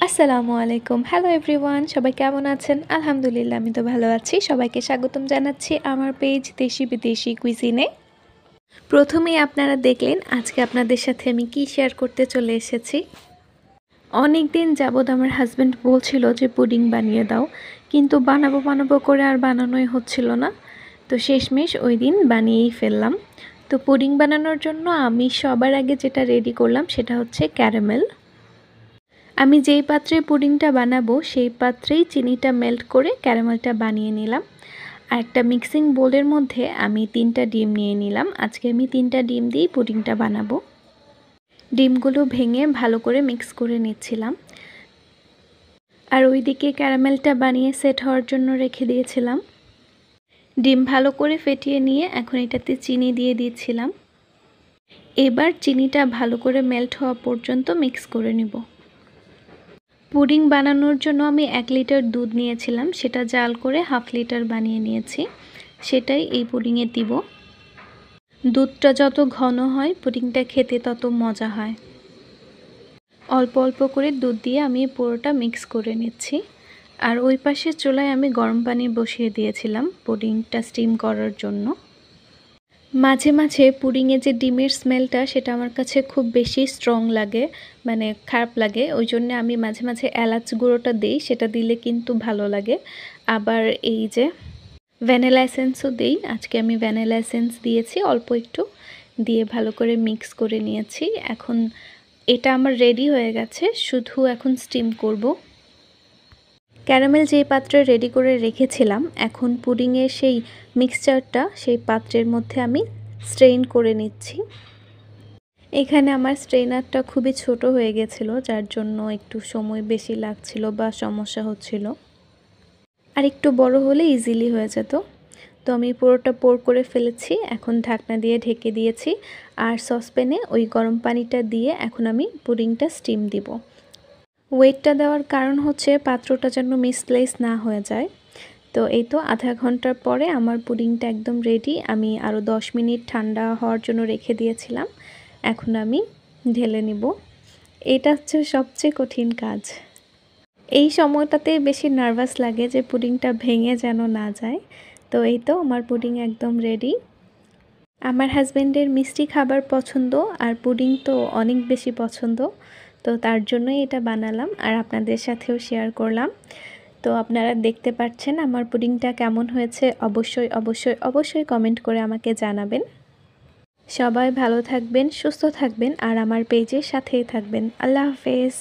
আসসালামু আলাইকুম। Hello everyone, সবাই কেমন আছেন? আলহামদুলিল্লাহ আমি তো ভালো আছি। সবাইকে স্বাগতম জানাচ্ছি আমার পেজ দেশি বিদেশি কুইজিনে। প্রথমেই আপনারা দেখলেন আজকে আপনাদের সাথে আমি কি শেয়ার করতে চলে এসেছি। অনেক দিন যাবৎ আমার হাজব্যান্ড বলছিল যে পুডিং বানিয়ে দাও, কিন্তু বানাবো করে আর বানানোই হচ্ছিল না। তো শেষমেশ ওই দিন বানিয়েই ফেললাম। তো পুডিং বানানোর জন্য আমি সবার আগে যেটা রেডি করলাম সেটা হচ্ছে ক্যারামেল। আমি যেই পাত্রে পুডিংটা বানাবো সেই পাত্রেই চিনিটা মেল্ট করে ক্যারামেলটা বানিয়ে নিলাম। আর একটা মিক্সিং বোলের মধ্যে আমি 3টা ডিম নিয়ে নিলাম। আজকে আমি 3টা ডিম দিয়েই পুডিংটা বানাবো। ডিমগুলো ভেঙে ভালো করে মিক্স করে নিচ্ছিলাম। আর ওইদিকে ক্যারামেলটা বানিয়ে সেট হওয়ার জন্য রেখে দিয়েছিলাম। ডিম ভালো করে ফেটিয়ে নিয়ে এখন এটাতে চিনি দিয়ে দিয়েছিলাম। এবার চিনিটা ভালো করে মেল্ট হওয়া পর্যন্ত মিক্স করে নিব। পুডিং বানানোর জন্য আমি 1 লিটার দুধ নিয়েছিলাম, সেটা জাল করে 1/2 লিটার বানিয়ে নিয়েছি। সেটাই এই পুডিংয়ে দিব। দুধটা যত ঘন হয় পুডিংটা খেতে তত মজা হয়। অল্প অল্প করে দুধ দিয়ে আমি পুরোটা মিক্স করে নিচ্ছি। আর ওই পাশে চুলায় আমি গরম পানি বসিয়ে দিয়েছিলাম পুডিংটা স্টিম করার জন্য। মাঝে মাঝে পুডিংয়ে যে ডিমের স্মেলটা সেটা আমার কাছে খুব বেশি স্ট্রং লাগে, মানে খারাপ লাগে। ওই জন্য আমি মাঝে মাঝে এলাচ গুঁড়োটা দিই, সেটা দিলে কিন্তু ভালো লাগে। আবার এই যে ভ্যানিলা এসেন্সও দিই। আজকে আমি ভ্যানিলা এসেন্স দিয়েছি অল্প একটু, দিয়ে ভালো করে মিক্স করে নিয়েছি। এখন এটা আমার রেডি হয়ে গেছে, শুধু এখন স্টিম করব। ক্যারামেল যেই পাত্রে রেডি করে রেখেছিলাম, এখন পুডিংয়ের সেই মিক্সচারটা সেই পাত্রের মধ্যে আমি স্ট্রেইন করে নিচ্ছি। এখানে আমার স্ট্রেইনারটা খুবই ছোট হয়ে গেছিলো, যার জন্য একটু সময় বেশি লাগছিল বা সমস্যা হচ্ছিল। আর একটু বড় হলে ইজিলি হয়ে যেত। তো আমি পুরোটা পোর করে ফেলেছি। এখন ঢাকনা দিয়ে ঢেকে দিয়েছি। আর সসপ্যানে ওই গরম পানিটা দিয়ে এখন আমি পুডিংটা স্টিম দিব। ওয়েটটা দেওয়ার কারণ হচ্ছে পাত্রটা যেন মিসপ্লেস না হয়ে যায়। তো এই তো আধা ঘন্টার পরে আমার পুডিংটা একদম রেডি। আমি আরও 10 মিনিট ঠান্ডা হওয়ার জন্য রেখে দিয়েছিলাম। এখন আমি ঢেলে নিব। এটা হচ্ছে সবচেয়ে কঠিন কাজ। এই সময়টাতে বেশি নার্ভাস লাগে যে পুডিংটা ভেঙে যেন না যায়। তো এই তো আমার পুডিং একদম রেডি। আমার হাজব্যান্ডের মিষ্টি খাবার পছন্দ, আর পুডিং তো অনেক বেশি পছন্দ। তো তার জন্যই এটা বানালাম আর আপনাদের সাথেও শেয়ার করলাম। তো আপনারা দেখতে পাচ্ছেন আমার পুডিংটা কেমন হয়েছে, অবশ্যই কমেন্ট করে আমাকে জানাবেন। সবাই ভালো থাকবেন, সুস্থ থাকবেন আর আমার পেজের সাথেই থাকবেন। আল্লাহ হাফেজ।